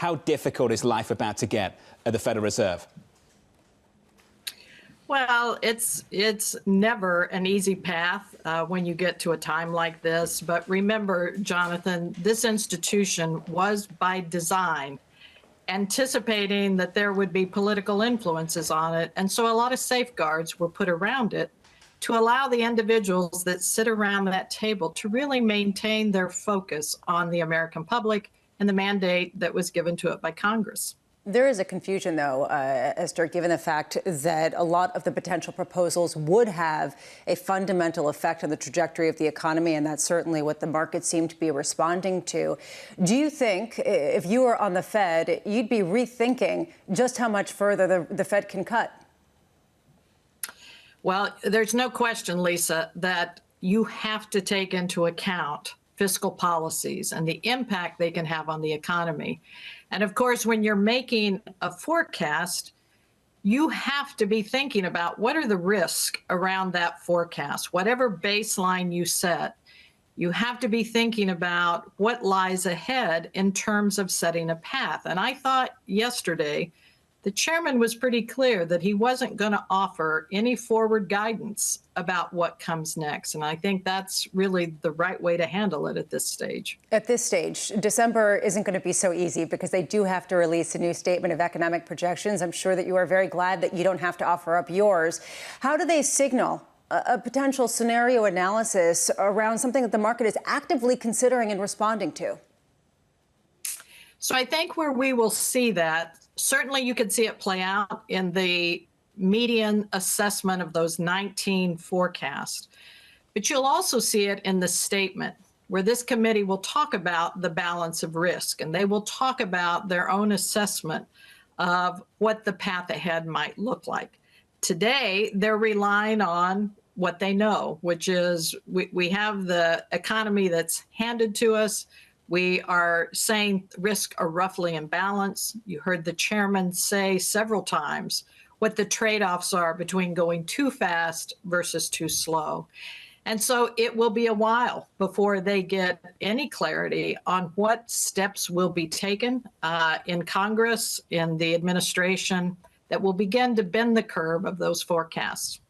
How difficult is life about to get at the Federal Reserve? Well, it's never an easy path when you get to a time like this. But remember, Jonathan, this institution was by design anticipating that there would be political influences on it. And so a lot of safeguards were put around it to allow the individuals that sit around that table to really maintain their focus on the American public and the mandate that was given to it by Congress. There is a confusion, though, Esther, given the fact that a lot of the potential proposals would have a fundamental effect on the trajectory of the economy, and that's certainly what the market seemed to be responding to. Do you think, if you were on the Fed, you'd be rethinking just how much further the Fed can cut? Well, there's no question, Lisa, that you have to take into account fiscal policies and the impact they can have on the economy. And of course, when you're making a forecast, you have to be thinking about what are the risks around that forecast. Whatever baseline you set, you have to be thinking about what lies ahead in terms of setting a path. And I thought yesterday, the chairman was pretty clear that he wasn't going to offer any forward guidance about what comes next. And I think that's really the right way to handle it at this stage. At this stage, December isn't going to be so easy because they do have to release a new statement of economic projections. I'm sure that you are very glad that you don't have to offer up yours. How do they signal a potential scenario analysis around something that the market is actively considering and responding to? So I think where we will see that, certainly you could see it play out in the median assessment of those 19 forecasts. But you'll also see it in the statement where this committee will talk about the balance of risk, and they will talk about their own assessment of what the path ahead might look like. Today, they're relying on what they know, which is we have the economy that's handed to us. We are saying risks are roughly in balance. You heard the chairman say several times what the trade-offs are between going too fast versus too slow. And so it will be a while before they get any clarity on what steps will be taken in Congress, in the administration, that will begin to bend the curve of those forecasts.